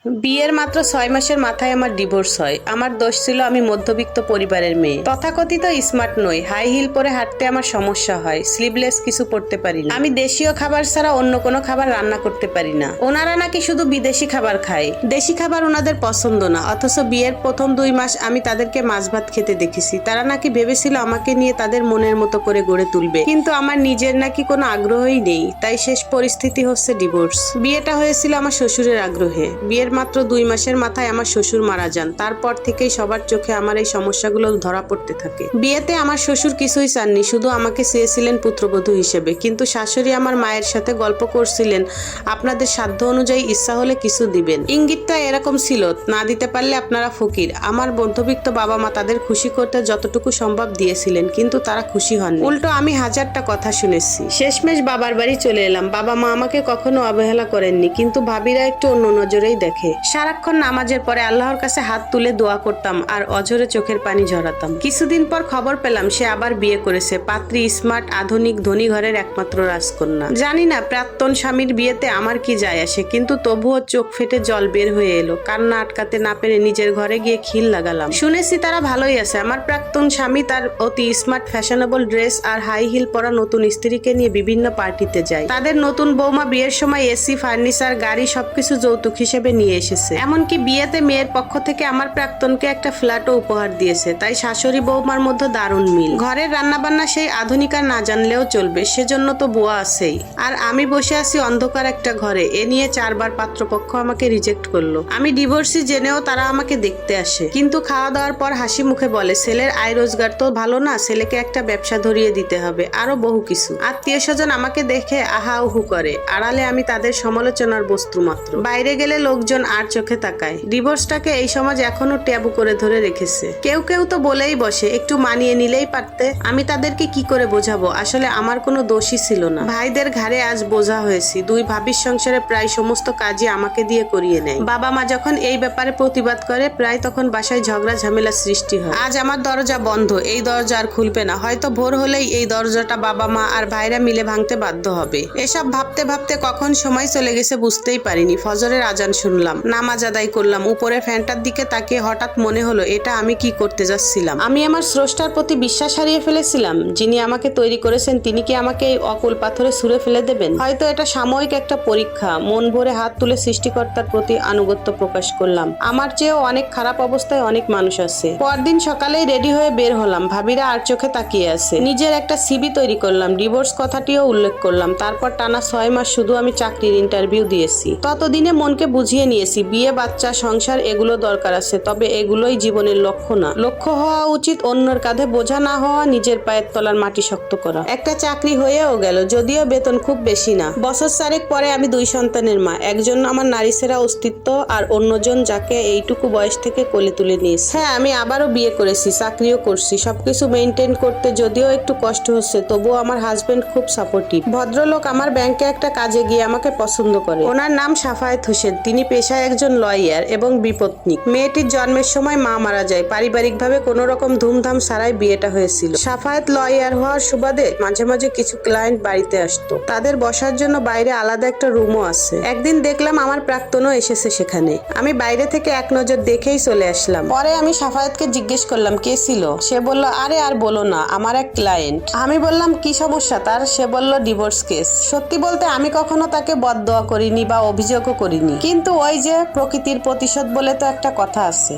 বিয়ের মাত্র 6 মাসের মাথায় আমার ডিভোর্স হয়। আমার দোষ ছিল, আমি মধ্যবিত্ত পরিবারের মেয়ে, তথাকথিত স্মার্ট নই। হাই হিল পরে হাঁটতে আমার সমস্যা হয়, স্লিভলেস কিছু পরতে পারি না। আমি দেশীয় খাবার ছাড়া অন্য কোনো খাবার রান্না করতে পারি না। ওনারা নাকি শুধু বিদেশি খাবার খায়, দেশি খাবার ওনাদের পছন্দ না। অথচ বিয়ের প্রথম 2 মাস আমি তাদেরকে মাছ ভাত খেতে দেখেছি। তারা নাকি ভেবেছিল আমাকে নিয়ে তাদের মনের মতো করে গড়ে তুলবে, কিন্তু আমার নিজের নাকি কোনো আগ্রহই নেই। তাই শেষ পরিস্থিতি হচ্ছে ডিভোর্স। বিয়েটা হয়েছিল আমার শ্বশুরের আগ্রহে। বিয়ের মাত্র 2 মাসের মাথায় আমার শ্বশুর মারা যান। তারপর থেকেই সবার চোখে আমার এই সমস্যাগুলো ধরা পড়তে থাকে। বিয়েতে আমার শ্বশুর কিছুই চাননি, শুধু আমাকে চেয়েছিলেন পুত্রবধূ হিসেবে। কিন্তু শাশুড়ি আমার মায়ের সাথে গল্প করছিলেন, আপনাদের সাধ্য অনুযায়ী ইচ্ছা হলে কিছু দিবেন। ইঙ্গিতটা এরকম ছিল, না দিতে পারলে আপনারা ফকির। আমার মধ্যবিত্ত বাবা মা তাদের খুশি করতে যতটুকু সম্ভব দিয়েছিলেন, কিন্তু তারা খুশি হননি। উল্টো আমি হাজারটা কথা শুনেছি। শেষমেশ বাবার বাড়ি চলে এলাম। বাবা মা আমাকে কখনো অবহেলা করেননি, কিন্তু ভাবিরা একটু অন্য নজরেই দেখে। সারাক্ষণ নামাজের পরে আল্লাহর কাছে হাত তুলে দোয়া করতাম আর অঝরে চোখের পানি ঝরাতাম। কিছুদিন পর খবর পেলাম সে আবার বিয়ে করেছে। পাত্রী স্মার্ট, আধুনিক, ধনী ঘরের একমাত্র রাজকন্যা। জানি না প্রাক্তন স্বামীর বিয়েতে আমার কি যায় আসে, কিন্তু তবুও চোখ ফেটে জল বের হয়ে এলো। কান্না আটকাতে না পেরে নিজের ঘরে গিয়ে খিল লাগালাম। শুনেছি তারা ভালোই আছে। আমার প্রাক্তন স্বামী তার অতি স্মার্ট ফ্যাশনেবল ড্রেস আর হাই হিল পরা নতুন স্ত্রীকে নিয়ে বিভিন্ন পার্টিতে যায়। তাদের নতুন বৌমা বিয়ের সময় এসি, ফার্নিচার, গাড়ি সবকিছু যৌতুক হিসেবে নিয়ে এসেছে। এমনকি বিয়েতে মেয়ের পক্ষ থেকে আমার প্রাক্তনকে একটা ফ্ল্যাটও উপহার দিয়েছে। তাই শাশুড়ি বৌমার মধ্যে দারুণ মিল। ঘরের রান্নাবান্না সেই আধুনিক আর না জানলেও চলবে, সেজন্য তো বুয়া আছেই। আর আমি বসে আছি অন্ধকার একটা ঘরে। এ নিয়ে 4 বার পাত্রপক্ষ আমাকে রিজেক্ট করলো। আমি ডিভোর্সি জেনেও তারা আমাকে দেখতে আসে, কিন্তু খাওয়া দাওয়ার পর হাসি মুখে বলে, ছেলের আয় রোজগার তো ভালো না, ছেলেকে একটা ব্যবসা ধরিয়ে দিতে হবে, আরো বহু কিছু। আত্মীয় স্বজন আমাকে দেখে আহা উহু করে। আড়ালে আমি তাদের সমালোচনার বস্তু মাত্র। বাইরে গেলে লোকজন আর চোখে তাকায়। ডিভোর্সটাকে এই সমাজ এখনো ট্যাবু করে ধরে রেখেছে। কেউ কেউ তো বলেই বসে, একটু মানিয়ে নিলেই পারতে। আমি তাদেরকে কি করে বোঝাবো, আসলে আমার কোনো দোষই ছিল না। ভাইদের ঘাড়ে আজ বোঝা হয়েছি। 2 ভাবির সংসারে প্রায় সমস্ত কাজই আমাকে দিয়ে করিয়ে নেয়। বাবা মা যখন এই ব্যাপারে প্রতিবাদ করে, প্রায় তখন বাসায় ঝগড়া ঝামেলা সৃষ্টি হয়। আজ আমার দরজা বন্ধ, এই দরজা আর খুলবে না। হয়তো ভোর হলেই এই দরজাটা বাবা মা আর ভাইরা মিলে ভাঙতে বাধ্য হবে। এসব ভাবতে ভাবতে কখন সময় চলে গেছে বুঝতেই পারিনি। ফজরের আজান শুনলাম, নামাজ আদায় করলাম। উপরে ফ্যানটার দিকে তাকিয়ে হঠাৎ মনে হলো, এটা আমি কি করতে যাচ্ছিলাম? আমি আমার স্রষ্টার প্রতি বিশ্বাস হারিয়ে ফেলেছিলাম। যিনি আমাকে তৈরি করেছেন তিনি কি আমাকে এই অকুল পাথরে ছুঁড়ে ফেলে দেবেন? হয়তো এটা সাময়িক একটা পরীক্ষা। মন ভরে হাত তুলে সৃষ্টিকর্তার প্রতি আনুগত্য প্রকাশ করলাম। আমার চেয়েও অনেক খারাপ অবস্থায় অনেক মানুষ আছে। পরদিন সকালেই রেডি হয়ে বের হলাম। ভাবিরা আর চোখে তাকিয়ে আছে। নিজের একটা সিভি তৈরি করলাম, ডিভোর্স কথাটিও উল্লেখ করলাম। তারপর টানা 6 মাস শুধু আমি চাকরির ইন্টারভিউ দিয়েছি। ততদিনে মনকে বুঝিয়ে নিয়েছি, বিয়ে, বাচ্চা, সংসার এগুলো দরকার আছে, তবে এগুলোই জীবনের লক্ষ্য না। লক্ষ্য হওয়া উচিত অন্যের কাঁধে বোঝা না হওয়া, নিজের পায়ের তলার মাটি শক্ত করা। একটা চাকরি হয়েও গেল, যদিও বেতন খুব বেশি না। বছর 4 পরে আমি 2 সন্তানের মা। একজন আমার নারী সেরা অস্তিত্ব, আর অন্যজন যাকে এইটুকু বয়স থেকে কোলে তুলে নিয়েছে। হ্যাঁ, আমি আবারও বিয়ে করেছি, চাকরিও করছি। সবকিছু মেনটেন করতে যদিও একটু কষ্ট হচ্ছে, তবুও আমার হাজবেন্ড খুব সাপোর্টিভ। ভদ্রলোক আমার ব্যাংকে একটা কাজে গিয়ে আমাকে পছন্দ করে। ওনার নাম সাফায়েত হোসেন। তিনি পেশায় একজন লয়ার এবং বিপত্নিক। মেয়েটির জন্মের সময় মা মারা যায়। পারিবারিকভাবে কোনো রকম ধুমধাম ছাড়াই বিয়েটা হয়েছিল। সাফায়েত লয়ার হওয়ার সুবাদে মাঝে মাঝে কিছু ক্লায়েন্ট বাড়িতে আসতো। তাদের বসার জন্য বাইরে আলাদা একটা রুমও আছে। একদিন দেখলাম আমার প্রাক্তনও এসেছে সেখানে। আমি বাইরে থেকে এক নজর দেখেই চলে আসলাম। পরে আমি সাফায়েতকে জিজ্ঞেস করলাম কে ছিল। সে বলল, আরে আর বলো না, আমার এক ক্লায়েন্ট। আমি বললাম, কি সমস্যা তার? সে বলল, ডিভোর্স কেস। সত্যি বলতে আমি কখনো তাকে বদদোয়া করিনি বা অভিযোগও করিনি, কিন্তু ওই যে প্রকৃতির প্রতিশোধ বলে তো একটা কথা আছে।